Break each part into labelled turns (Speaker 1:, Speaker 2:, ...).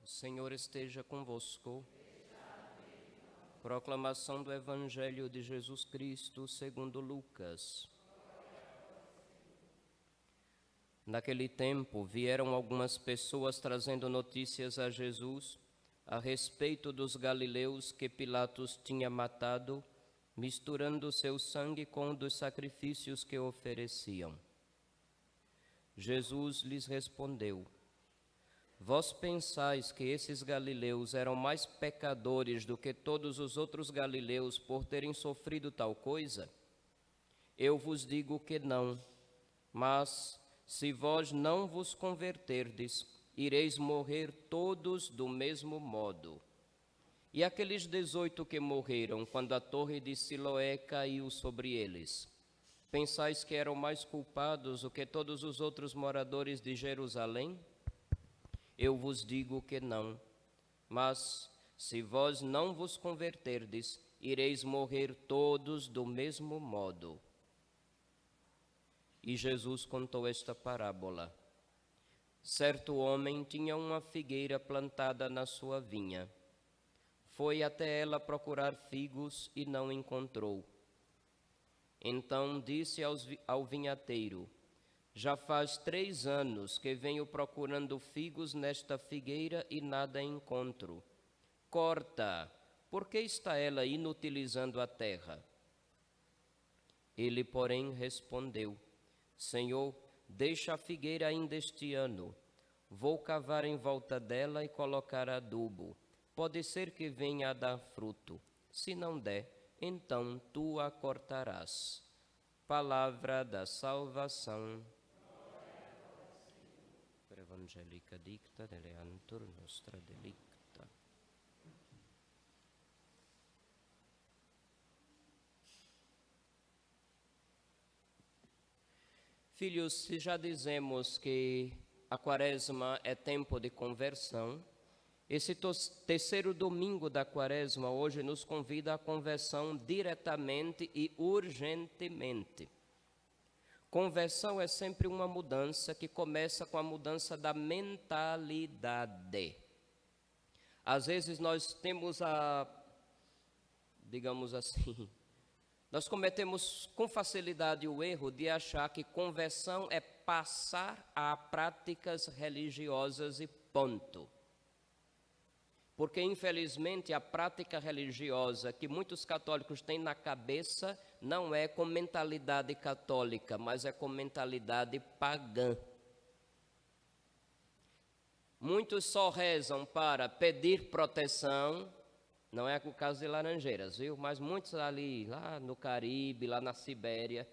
Speaker 1: O Senhor esteja convosco. Proclamação do Evangelho de Jesus Cristo segundo Lucas. Naquele tempo vieram algumas pessoas trazendo notícias a Jesus a respeito dos galileus que Pilatos tinha matado, misturando seu sangue com o dos sacrifícios que ofereciam. Jesus lhes respondeu: Vós pensais que esses galileus eram mais pecadores do que todos os outros galileus por terem sofrido tal coisa? Eu vos digo que não, mas se vós não vos converterdes, ireis morrer todos do mesmo modo. E aqueles 18 que morreram quando a torre de Siloé caiu sobre eles, pensais que eram mais culpados do que todos os outros moradores de Jerusalém? Eu vos digo que não, mas se vós não vos converterdes, ireis morrer todos do mesmo modo. E Jesus contou esta parábola. Certo homem tinha uma figueira plantada na sua vinha. Foi até ela procurar figos e não encontrou. Então disse ao vinhateiro: Já faz 3 anos que venho procurando figos nesta figueira e nada encontro. Corta, porque está ela inutilizando a terra? Ele, porém, respondeu: Senhor, deixa a figueira ainda este ano. Vou cavar em volta dela e colocar adubo. Pode ser que venha a dar fruto. Se não der, então tu a cortarás. Palavra da salvação. Evangelica dicta deleantur nostra delicta. Filhos, se já dizemos que a Quaresma é tempo de conversão, esse terceiro domingo da Quaresma hoje nos convida à conversão diretamente e urgentemente. Conversão é sempre uma mudança que começa com a mudança da mentalidade. Às vezes nós temos digamos assim, nós cometemos com facilidade o erro de achar que conversão é passar a práticas religiosas e ponto. Porque, infelizmente, a prática religiosa que muitos católicos têm na cabeça não é com mentalidade católica, mas é com mentalidade pagã. Muitos só rezam para pedir proteção, não é o caso de Laranjeiras, viu? Mas muitos ali, lá no Caribe, lá na Sibéria,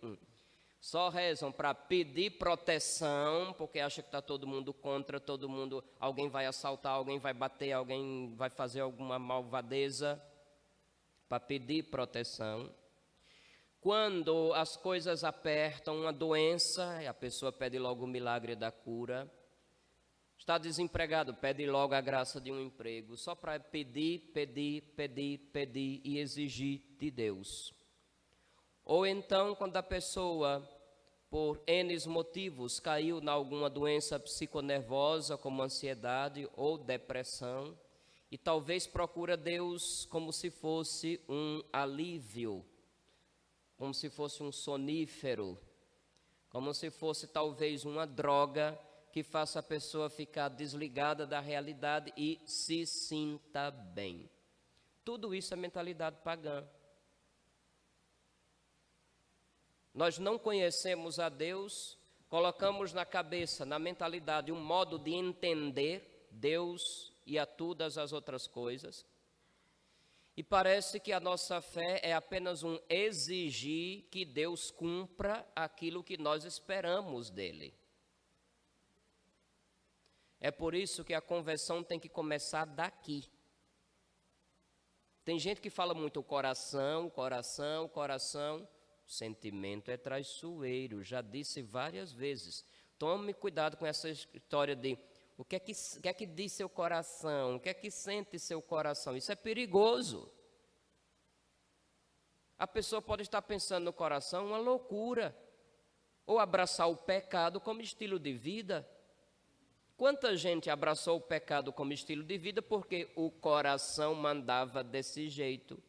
Speaker 1: só rezam para pedir proteção, porque acham que está todo mundo contra, alguém vai assaltar, alguém vai bater, alguém vai fazer alguma malvadeza, para pedir proteção. Quando as coisas apertam, uma doença, a pessoa pede logo o milagre da cura. Está desempregado, pede logo a graça de um emprego, só para pedir e exigir de Deus. Ou então, quando a pessoa, por N motivos, caiu em alguma doença psiconervosa, como ansiedade ou depressão, e talvez procura Deus como se fosse um alívio, como se fosse um sonífero, como se fosse talvez uma droga que faça a pessoa ficar desligada da realidade e se sinta bem. Tudo isso é mentalidade pagã. Nós não conhecemos a Deus, colocamos na cabeça, na mentalidade, um modo de entender Deus e a todas as outras coisas. E parece que a nossa fé é apenas um exigir que Deus cumpra aquilo que nós esperamos dele. É por isso que a conversão tem que começar daqui. Tem gente que fala muito coração. O sentimento é traiçoeiro, já disse várias vezes. Tome cuidado com essa história de o que é que diz seu coração, o que é que sente seu coração. Isso é perigoso. A pessoa pode estar pensando no coração uma loucura, ou abraçar o pecado como estilo de vida. Quanta gente abraçou o pecado como estilo de vida porque o coração mandava desse jeito?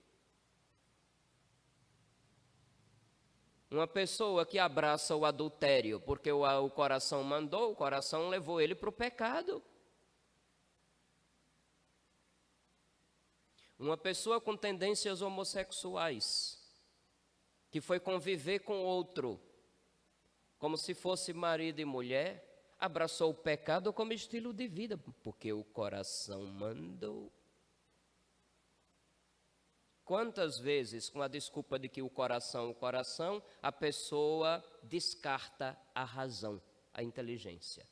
Speaker 1: Uma pessoa que abraça o adultério porque o coração mandou, o coração levou ele para o pecado. Uma pessoa com tendências homossexuais, que foi conviver com outro, como se fosse marido e mulher, abraçou o pecado como estilo de vida, porque o coração mandou. Quantas vezes, com a desculpa de que o coração, a pessoa descarta a razão, a inteligência.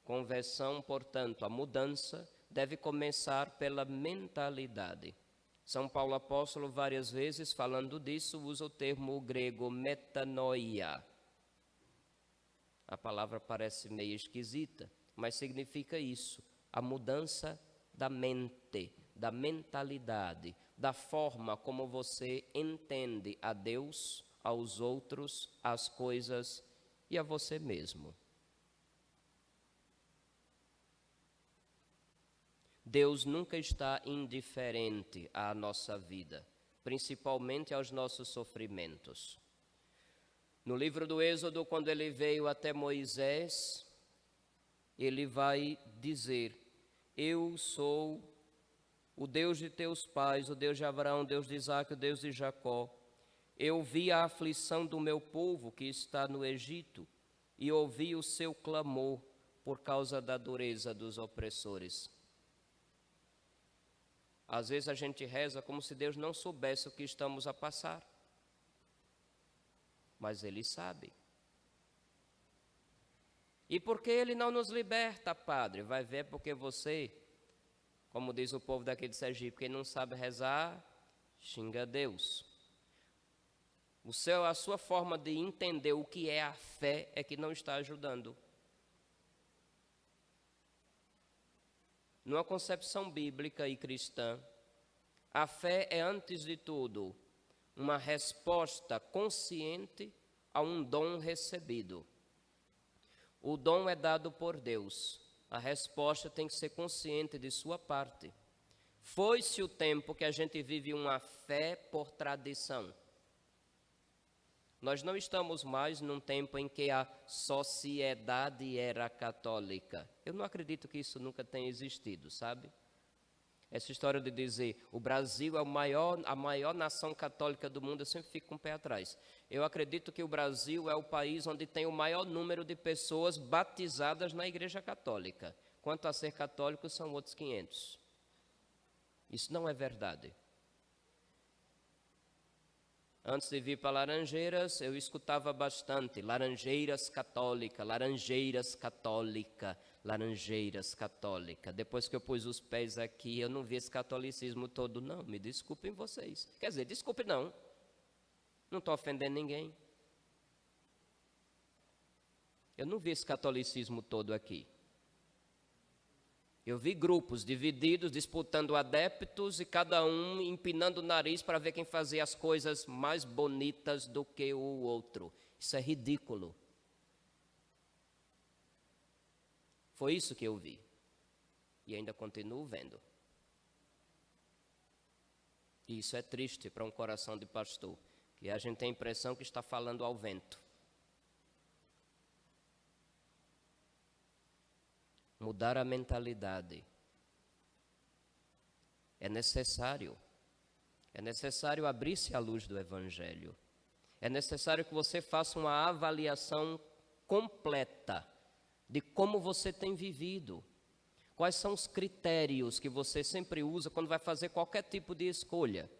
Speaker 1: Conversão, portanto, a mudança deve começar pela mentalidade. São Paulo apóstolo, várias vezes, falando disso, usa o termo grego metanoia. A palavra parece meio esquisita, mas significa isso, a mudança da mente, da mentalidade, da forma como você entende a Deus, aos outros, às coisas e a você mesmo. Deus nunca está indiferente à nossa vida, principalmente aos nossos sofrimentos. No livro do Êxodo, quando ele veio até Moisés, ele vai dizer: eu sou o Deus de teus pais, o Deus de Abraão, o Deus de Isaque, o Deus de Jacó. Eu vi a aflição do meu povo que está no Egito e ouvi o seu clamor por causa da dureza dos opressores. Às vezes a gente reza como se Deus não soubesse o que estamos a passar. Mas Ele sabe. E por que Ele não nos liberta, Padre? Vai ver porque você, como diz o povo daqui de Sergipe, quem não sabe rezar, xinga Deus. A sua forma de entender o que é a fé é que não está ajudando. Numa concepção bíblica e cristã, a fé é, antes de tudo, uma resposta consciente a um dom recebido. O dom é dado por Deus, a resposta tem que ser consciente de sua parte. Foi-se o tempo que a gente vive uma fé por tradição. Nós não estamos mais num tempo em que a sociedade era católica. Eu não acredito que isso nunca tenha existido, sabe? Essa história de dizer o Brasil é a maior nação católica do mundo, eu sempre fico com o pé atrás. Eu acredito que o Brasil é o país onde tem o maior número de pessoas batizadas na Igreja Católica. Quanto a ser católico, são outros 500. Isso não é verdade. Antes de vir para Laranjeiras, eu escutava bastante Laranjeiras Católica, Laranjeiras Católica, Laranjeiras Católica. Depois que eu pus os pés aqui, eu não vi esse catolicismo todo, não. Me desculpem vocês. Quer dizer, desculpe não. Não estou ofendendo ninguém. Eu não vi esse catolicismo todo aqui. Eu vi grupos divididos, disputando adeptos e cada um empinando o nariz para ver quem fazia as coisas mais bonitas do que o outro. Isso é ridículo. Foi isso que eu vi. E ainda continuo vendo. E isso é triste para um coração de pastor, que a gente tem a impressão que está falando ao vento. Mudar a mentalidade. É necessário abrir-se à luz do Evangelho. É necessário que você faça uma avaliação completa de como você tem vivido. Quais são os critérios que você sempre usa quando vai fazer qualquer tipo de escolha.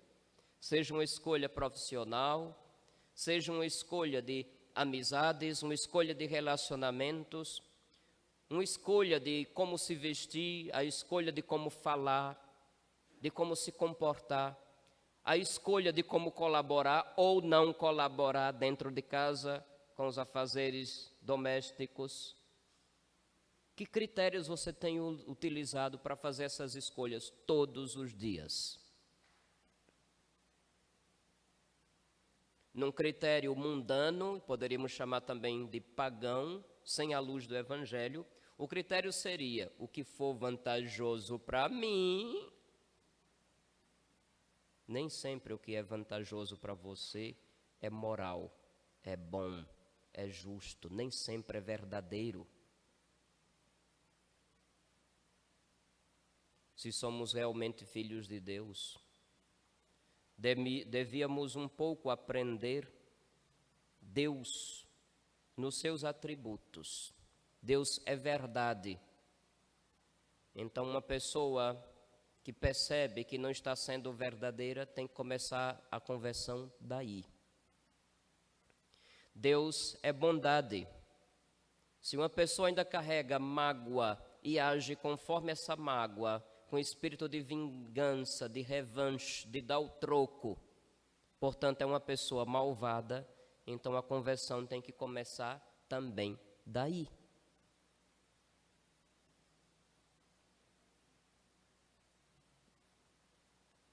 Speaker 1: Seja uma escolha profissional, seja uma escolha de amizades, uma escolha de relacionamentos, uma escolha de como se vestir, a escolha de como falar, de como se comportar, a escolha de como colaborar ou não colaborar dentro de casa com os afazeres domésticos. Que critérios você tem utilizado para fazer essas escolhas todos os dias? Num critério mundano, poderíamos chamar também de pagão, sem a luz do Evangelho, o critério seria: o que for vantajoso para mim. Nem sempre o que é vantajoso para você é moral, é bom, é justo, nem sempre é verdadeiro. Se somos realmente filhos de Deus, devíamos um pouco aprender Deus nos seus atributos. Deus é verdade. Então, uma pessoa que percebe que não está sendo verdadeira tem que começar a conversão daí. Deus é bondade. Se uma pessoa ainda carrega mágoa e age conforme essa mágoa, com espírito de vingança, de revanche, de dar o troco, portanto é uma pessoa malvada, então a conversão tem que começar também daí.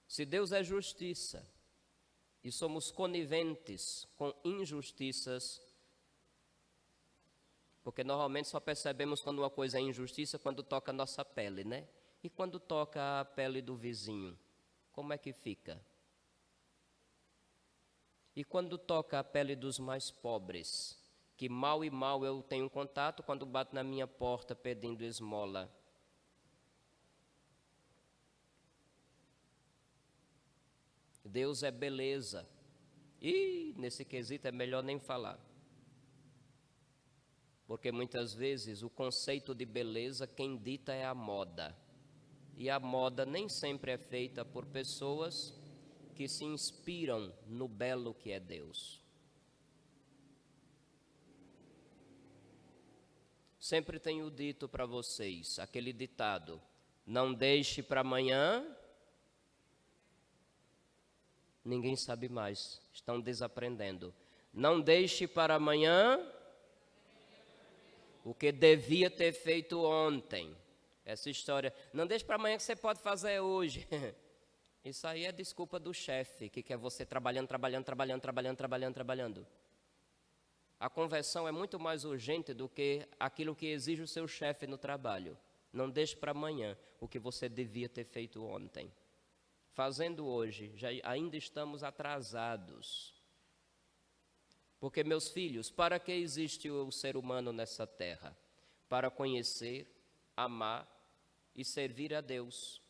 Speaker 1: Se Deus é justiça e somos coniventes com injustiças, porque normalmente só percebemos quando uma coisa é injustiça quando toca a nossa pele, né? E quando toca a pele do vizinho, como é que fica? E quando toca a pele dos mais pobres, que mal e mal eu tenho contato quando bato na minha porta pedindo esmola? Deus é beleza. E nesse quesito é melhor nem falar. Porque muitas vezes o conceito de beleza quem dita é a moda. E a moda nem sempre é feita por pessoas que se inspiram no belo que é Deus. Sempre tenho dito para vocês aquele ditado: não deixe para amanhã. Ninguém sabe mais, estão desaprendendo. Não deixe para amanhã o que devia ter feito ontem. Essa história, não deixe para amanhã que você pode fazer hoje. Isso aí é desculpa do chefe, que quer você trabalhando. A conversão é muito mais urgente do que aquilo que exige o seu chefe no trabalho. Não deixe para amanhã o que você devia ter feito ontem. Fazendo hoje, ainda estamos atrasados. Porque, meus filhos, para que existe o ser humano nessa terra? Para conhecer, amar e servir a Deus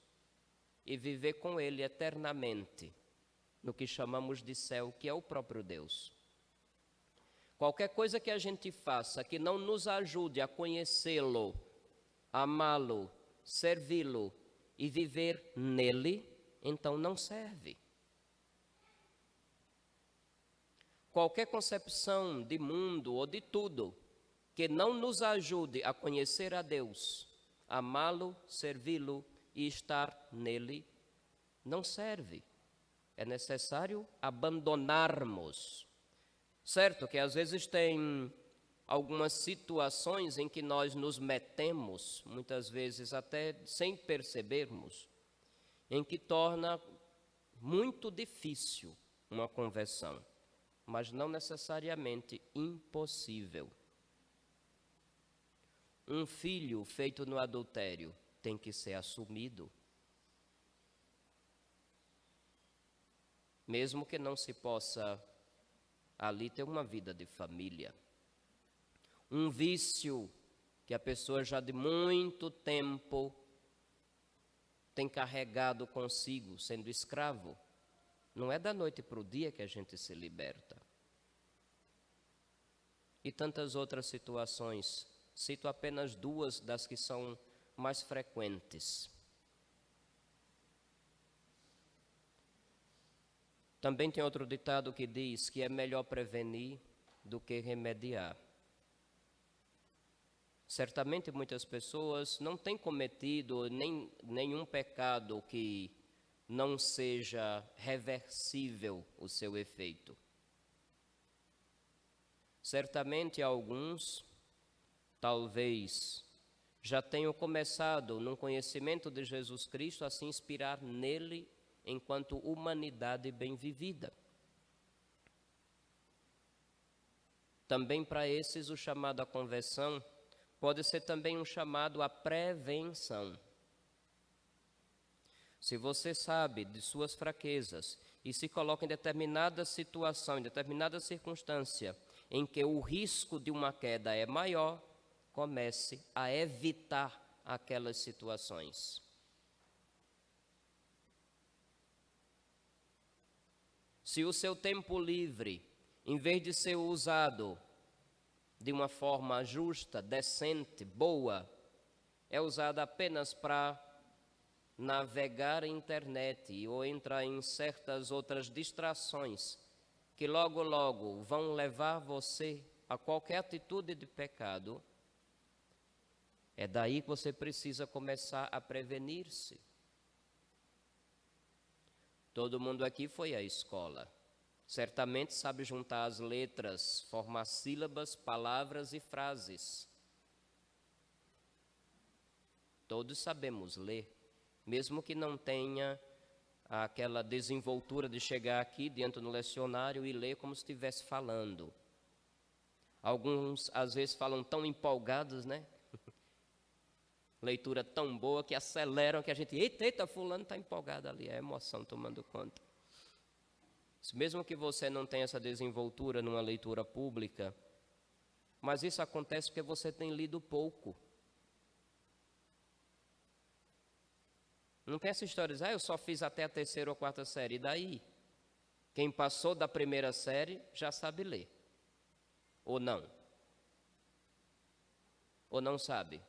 Speaker 1: e viver com Ele eternamente, no que chamamos de céu, que é o próprio Deus. Qualquer coisa que a gente faça que não nos ajude a conhecê-lo, amá-lo, servi-lo e viver nele, então não serve. Qualquer concepção de mundo ou de tudo que não nos ajude a conhecer a Deus, amá-lo, servi-lo e estar nele, não serve. É necessário abandonarmos. Certo que às vezes tem algumas situações em que nós nos metemos, muitas vezes até sem percebermos, em que torna muito difícil uma conversão, mas não necessariamente impossível. Um filho feito no adultério tem que ser assumido, mesmo que não se possa ali ter uma vida de família. Um vício que a pessoa já de muito tempo tem carregado consigo, sendo escravo. Não é da noite para o dia que a gente se liberta. E tantas outras situações. Cito apenas duas das que são mais frequentes. Também tem outro ditado que diz que é melhor prevenir do que remediar. Certamente muitas pessoas não têm cometido nenhum pecado que não seja reversível o seu efeito. Certamente alguns, talvez, já tenham começado, num conhecimento de Jesus Cristo, a se inspirar nele enquanto humanidade bem vivida. Também para esses o chamado à conversão pode ser também um chamado à prevenção. Se você sabe de suas fraquezas e se coloca em determinada situação, em determinada circunstância, em que o risco de uma queda é maior, comece a evitar aquelas situações. Se o seu tempo livre, em vez de ser usado de uma forma justa, decente, boa, é usado apenas para navegar a internet ou entrar em certas outras distrações que logo, logo vão levar você a qualquer atitude de pecado, é daí que você precisa começar a prevenir-se. Todo mundo aqui foi à escola. Certamente sabe juntar as letras, formar sílabas, palavras e frases. Todos sabemos ler, mesmo que não tenha aquela desenvoltura de chegar aqui dentro do lecionário e ler como se estivesse falando. Alguns, às vezes, falam tão empolgados, né? Leitura tão boa que aceleram que a gente... Eita, fulano está empolgado ali, é a emoção tomando conta. Mesmo que você não tenha essa desenvoltura numa leitura pública, mas isso acontece porque você tem lido pouco. Não tem essa história de dizer, eu só fiz até a 3ª ou 4ª série. E daí? Quem passou da 1ª série já sabe ler. Ou não? Ou não sabe?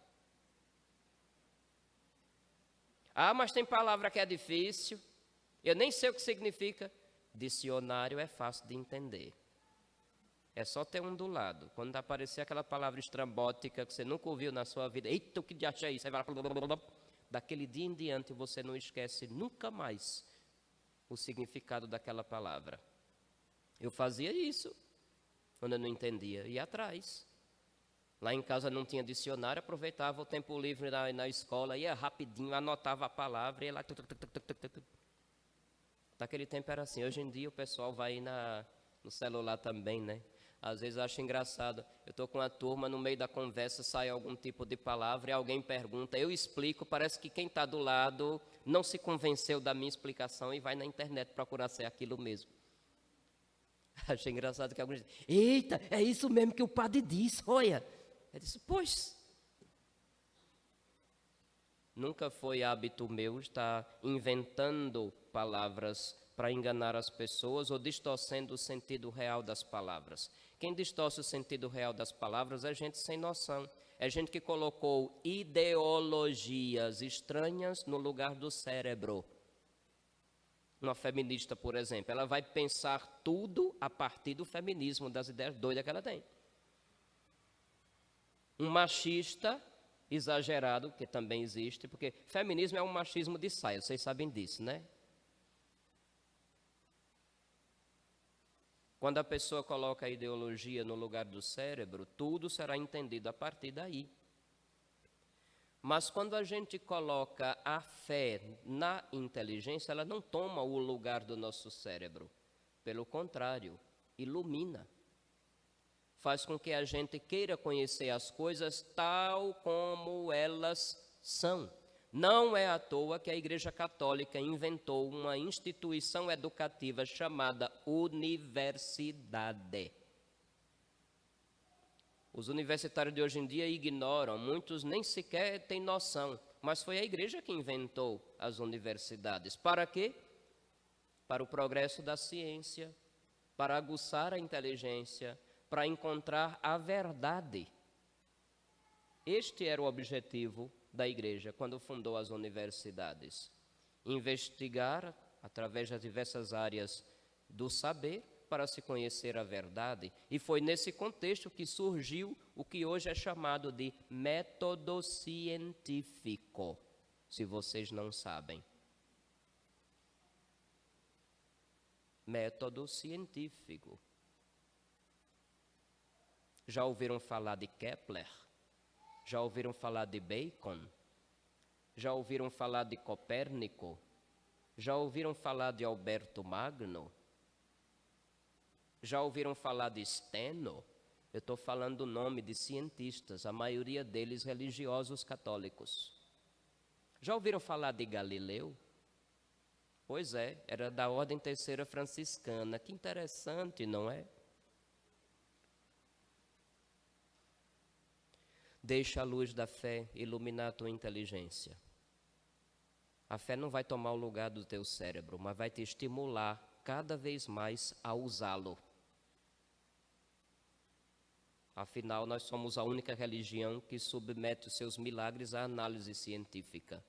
Speaker 1: Ah, mas tem palavra que é difícil. Eu nem sei o que significa. Dicionário é fácil de entender. É só ter um do lado. Quando aparecer aquela palavra estrambótica que você nunca ouviu na sua vida, eita, o que diacho é isso? Aí vai... Daquele dia em diante você não esquece nunca mais o significado daquela palavra. Eu fazia isso quando eu não entendia, ia atrás. Lá em casa não tinha dicionário, aproveitava o tempo livre na escola, ia rapidinho, anotava a palavra e ia lá... Naquele tempo era assim. Hoje em dia o pessoal vai no celular também, né? Às vezes eu acho engraçado. Eu estou com a turma, no meio da conversa sai algum tipo de palavra e alguém pergunta, eu explico, parece que quem está do lado não se convenceu da minha explicação e vai na internet procurar ser aquilo mesmo. Achei engraçado que alguns dizem, eita, é isso mesmo que o padre disse, olha. Eu disse, pois... Nunca foi hábito meu estar inventando palavras para enganar as pessoas ou distorcendo o sentido real das palavras. Quem distorce o sentido real das palavras é gente sem noção. É gente que colocou ideologias estranhas no lugar do cérebro. Uma feminista, por exemplo, ela vai pensar tudo a partir do feminismo, das ideias doidas que ela tem. Um machista exagerado, que também existe, porque feminismo é um machismo de saia, vocês sabem disso, né? Quando a pessoa coloca a ideologia no lugar do cérebro, tudo será entendido a partir daí. Mas quando a gente coloca a fé na inteligência, ela não toma o lugar do nosso cérebro. Pelo contrário, ilumina. Faz com que a gente queira conhecer as coisas tal como elas são. Não é à toa que a Igreja Católica inventou uma instituição educativa chamada universidade. Os universitários de hoje em dia ignoram, muitos nem sequer têm noção, mas foi a Igreja que inventou as universidades. Para quê? Para o progresso da ciência, para aguçar a inteligência, para encontrar a verdade. Este era o objetivo da Igreja quando fundou as universidades. Investigar através das diversas áreas do saber para se conhecer a verdade. E foi nesse contexto que surgiu o que hoje é chamado de método científico, se vocês não sabem. Método científico. Já ouviram falar de Kepler? Já ouviram falar de Bacon? Já ouviram falar de Copérnico? Já ouviram falar de Alberto Magno? Já ouviram falar de Steno? Eu estou falando do nome de cientistas, a maioria deles religiosos católicos. Já ouviram falar de Galileu? Pois é, era da Ordem Terceira Franciscana. Que interessante, não é? Deixa a luz da fé iluminar a tua inteligência. A fé não vai tomar o lugar do teu cérebro, mas vai te estimular cada vez mais a usá-lo. Afinal, nós somos a única religião que submete os seus milagres à análise científica.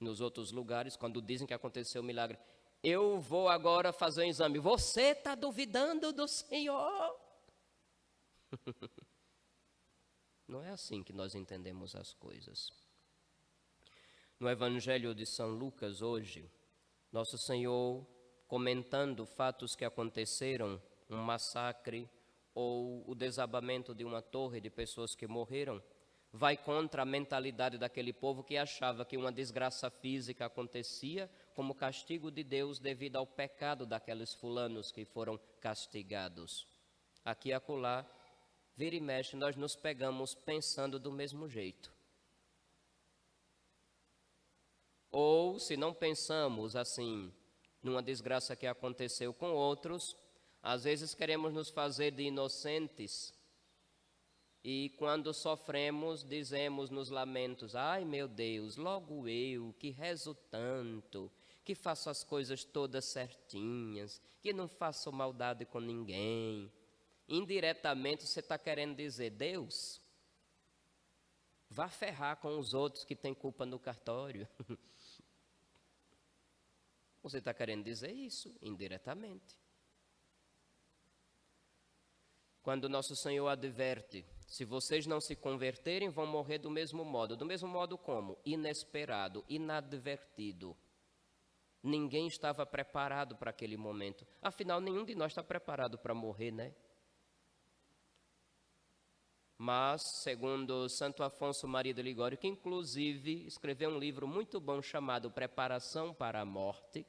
Speaker 1: Nos outros lugares, quando dizem que aconteceu um milagre, eu vou agora fazer um exame. Você está duvidando do Senhor? Não é assim que nós entendemos as coisas. No Evangelho de São Lucas, hoje, Nosso Senhor, comentando fatos que aconteceram, um massacre ou o desabamento de uma torre de pessoas que morreram, vai contra a mentalidade daquele povo que achava que uma desgraça física acontecia como castigo de Deus devido ao pecado daqueles fulanos que foram castigados. Aqui e acolá, vira e mexe, nós nos pegamos pensando do mesmo jeito. Ou, se não pensamos assim, numa desgraça que aconteceu com outros, às vezes queremos nos fazer de inocentes e quando sofremos dizemos nos lamentos, ai meu Deus, logo eu que rezo tanto, que faço as coisas todas certinhas, que não faço maldade com ninguém. Indiretamente você está querendo dizer, Deus, vá ferrar com os outros que têm culpa no cartório. Você está querendo dizer isso, indiretamente. Quando nosso Senhor adverte, se vocês não se converterem, vão morrer do mesmo modo. Do mesmo modo como? Inesperado, inadvertido. Ninguém estava preparado para aquele momento. Afinal, nenhum de nós está preparado para morrer, né? Mas, segundo Santo Afonso Maria de Ligório, que inclusive escreveu um livro muito bom chamado Preparação para a Morte,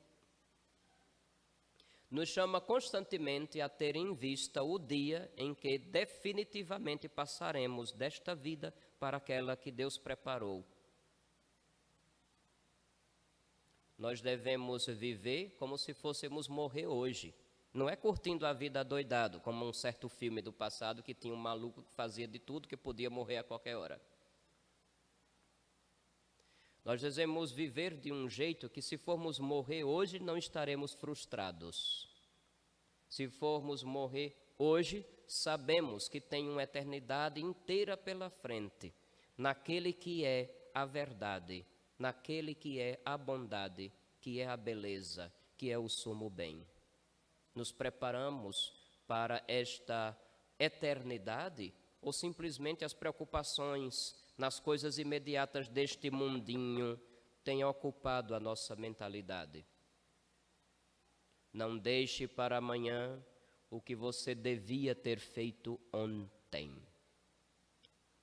Speaker 1: nos chama constantemente a ter em vista o dia em que definitivamente passaremos desta vida para aquela que Deus preparou. Nós devemos viver como se fôssemos morrer hoje. Não é curtindo a vida adoidado, como um certo filme do passado que tinha um maluco que fazia de tudo que podia morrer a qualquer hora. Nós devemos viver de um jeito que, se formos morrer hoje, não estaremos frustrados. Se formos morrer hoje, sabemos que tem uma eternidade inteira pela frente, naquele que é a verdade, naquele que é a bondade, que é a beleza, que é o sumo bem. Nos preparamos para esta eternidade ou simplesmente as preocupações nas coisas imediatas deste mundinho têm ocupado a nossa mentalidade? Não deixe para amanhã o que você devia ter feito ontem.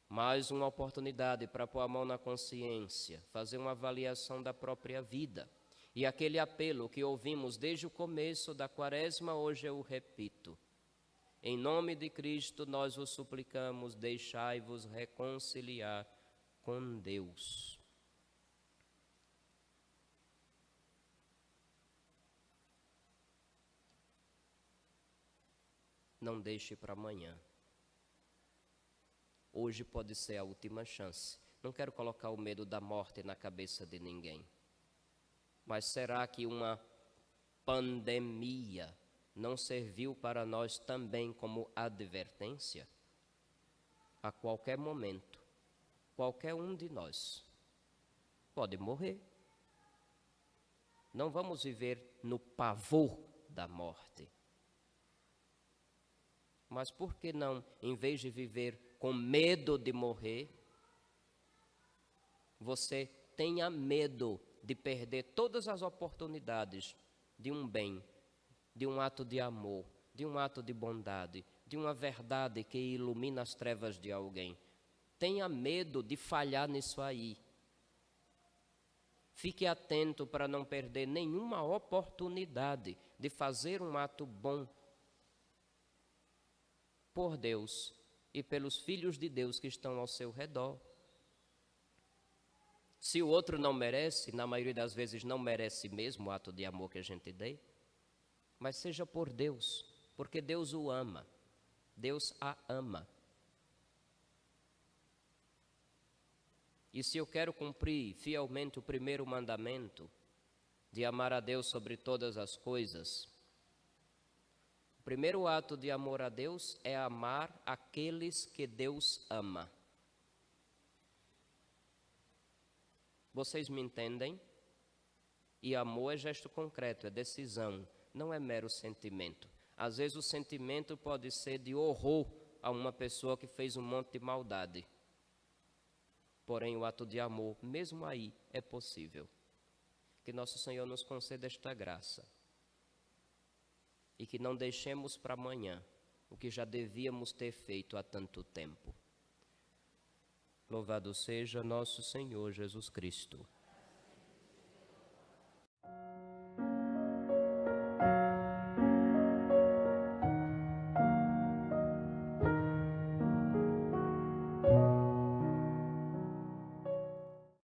Speaker 1: Mais uma oportunidade para pôr a mão na consciência, fazer uma avaliação da própria vida. E aquele apelo que ouvimos desde o começo da quaresma, hoje eu o repito. Em nome de Cristo nós vos suplicamos, deixai-vos reconciliar com Deus. Não deixe para amanhã. Hoje pode ser a última chance. Não quero colocar o medo da morte na cabeça de ninguém. Mas será que uma pandemia não serviu para nós também como advertência? A qualquer momento, qualquer um de nós pode morrer. Não vamos viver no pavor da morte. Mas por que não, em vez de viver com medo de morrer, você tenha medo de perder todas as oportunidades de um bem, de um ato de amor, de um ato de bondade, de uma verdade que ilumina as trevas de alguém. Tenha medo de falhar nisso aí. Fique atento para não perder nenhuma oportunidade de fazer um ato bom, por Deus e pelos filhos de Deus que estão ao seu redor. Se o outro não merece, na maioria das vezes não merece mesmo o ato de amor que a gente dê, mas seja por Deus, porque Deus o ama, Deus a ama. E se eu quero cumprir fielmente o primeiro mandamento, de amar a Deus sobre todas as coisas, o primeiro ato de amor a Deus é amar aqueles que Deus ama. Vocês me entendem? E amor é gesto concreto, é decisão, não é mero sentimento. Às vezes o sentimento pode ser de horror a uma pessoa que fez um monte de maldade. Porém, o ato de amor, mesmo aí, é possível. Que nosso Senhor nos conceda esta graça. E que não deixemos para amanhã o que já devíamos ter feito há tanto tempo. Louvado seja nosso Senhor Jesus Cristo.